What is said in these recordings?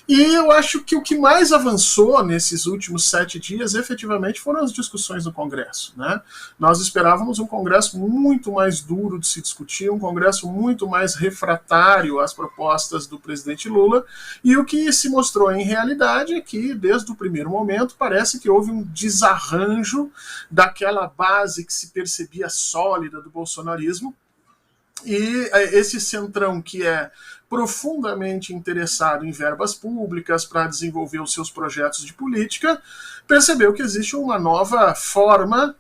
E eu acho que o que mais avançou nesses últimos 7 dias, efetivamente, foram as discussões no Congresso. Né? Nós esperávamos um Congresso muito mais duro de se discutir, um Congresso muito mais refratário às propostas do presidente Lula, e o que se mostrou em realidade é que, desde o primeiro momento, parece que houve um desarranjo daquela base que se percebia sólida do bolsonarismo, e esse centrão que é profundamente interessado em verbas públicas para desenvolver os seus projetos de política, percebeu que existe uma nova forma,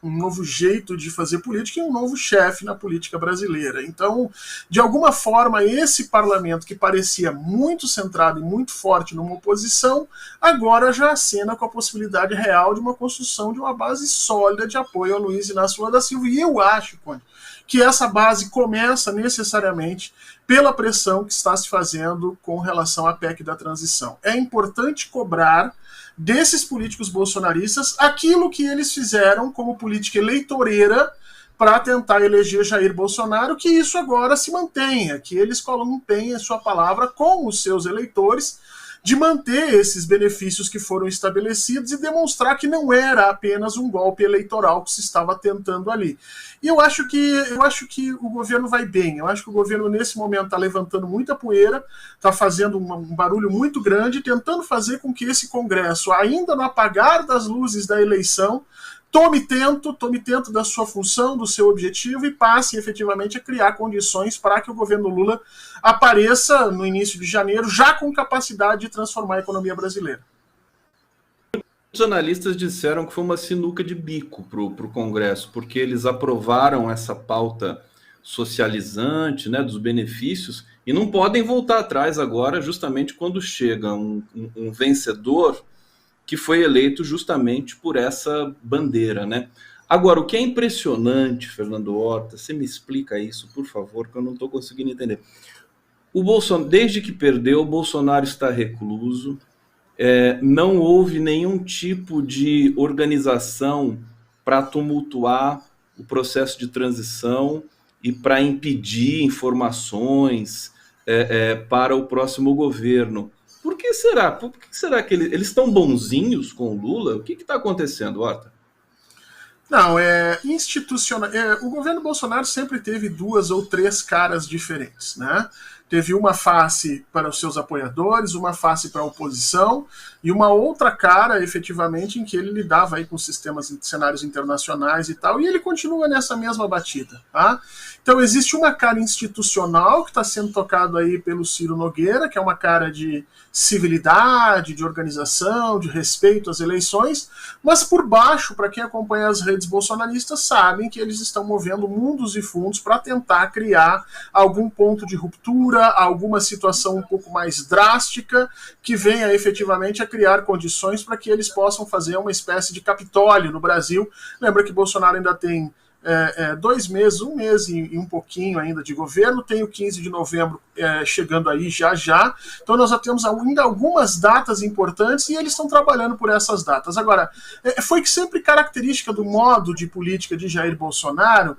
um novo jeito de fazer política e um novo chefe na política brasileira. Então, de alguma forma, esse parlamento que parecia muito centrado e muito forte numa oposição, agora já acena com a possibilidade real de uma construção de uma base sólida de apoio a Luiz Inácio Lula da Silva. E eu acho, Conde, que essa base começa necessariamente pela pressão que está se fazendo com relação à PEC da transição. É importante cobrar desses políticos bolsonaristas aquilo que eles fizeram como política eleitoreira para tentar eleger Jair Bolsonaro, que isso agora se mantenha, que eles coloquem a sua palavra com os seus eleitores, de manter esses benefícios que foram estabelecidos e demonstrar que não era apenas um golpe eleitoral que se estava tentando ali. E eu acho que o governo vai bem. Eu acho que o governo, nesse momento, está levantando muita poeira, está fazendo um barulho muito grande, tentando fazer com que esse Congresso, ainda no apagar das luzes da eleição, tome tento da sua função, do seu objetivo e passe efetivamente a criar condições para que o governo Lula apareça no início de janeiro já com capacidade de transformar a economia brasileira. Os analistas disseram que foi uma sinuca de bico para o Congresso, porque eles aprovaram essa pauta socializante, né, dos benefícios, e não podem voltar atrás agora, justamente quando chega um vencedor que foi eleito justamente por essa bandeira, né? Agora, o que é impressionante, Fernando Horta, você me explica isso, por favor, que eu não estou conseguindo entender. O Bolsonaro, desde que perdeu, o Bolsonaro está recluso, não houve nenhum tipo de organização para tumultuar o processo de transição e para impedir informações para o próximo governo. Por que será? Por que será que eles estão bonzinhos com o Lula? O que está acontecendo, Horta? Não, institucional. O governo Bolsonaro sempre teve 2 ou 3 caras diferentes, né? Teve uma face para os seus apoiadores, uma face para a oposição e uma outra cara, efetivamente, em que ele lidava aí com cenários internacionais e tal, e ele continua nessa mesma batida, tá? Então existe uma cara institucional que está sendo tocado aí pelo Ciro Nogueira, que é uma cara de civilidade, de organização, de respeito às eleições, mas por baixo, para quem acompanha as redes bolsonaristas, sabem que eles estão movendo mundos e fundos para tentar criar algum ponto de ruptura, alguma situação um pouco mais drástica, que venha efetivamente a criar condições para que eles possam fazer uma espécie de Capitólio no Brasil. Lembra que Bolsonaro ainda tem 2 meses, 1 mês e um pouquinho ainda de governo, tem o 15 de novembro chegando aí já. Então nós já temos ainda algumas datas importantes e eles estão trabalhando por essas datas. Agora, foi que sempre característica do modo de política de Jair Bolsonaro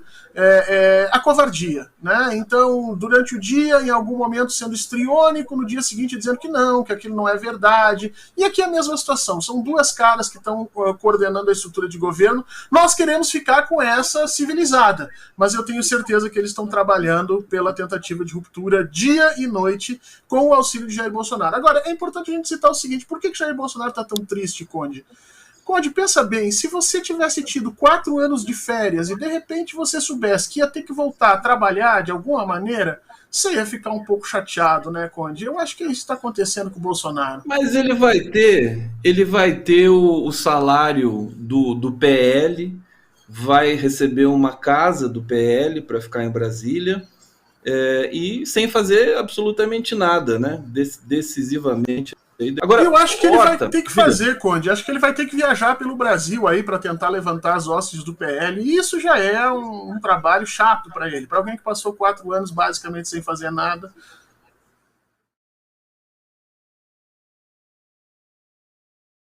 a covardia, né? Então, durante o dia, em algum momento sendo estriônico, no dia seguinte dizendo que não, que aquilo não é verdade. E aqui é a mesma situação, são 2 caras que estão coordenando a estrutura de governo. Nós queremos ficar com essa civilizada, mas eu tenho certeza que eles estão trabalhando pela tentativa de ruptura dia e noite com o auxílio de Jair Bolsonaro. Agora, é importante a gente citar o seguinte: por que Jair Bolsonaro está tão triste, Conde? Conde, pensa bem, se você tivesse tido 4 anos de férias e de repente você soubesse que ia ter que voltar a trabalhar de alguma maneira, você ia ficar um pouco chateado, né, Conde? Eu acho que isso está acontecendo com o Bolsonaro. Mas ele vai ter o salário do PL, vai receber uma casa do PL para ficar em Brasília, e sem fazer absolutamente nada, né? Decisivamente. Agora, eu acho que ele vai ter que fazer, Conde. Acho que ele vai ter que viajar pelo Brasil aí para tentar levantar as hostes do PL. E isso já é um trabalho chato para ele. Para alguém que passou 4 anos basicamente sem fazer nada,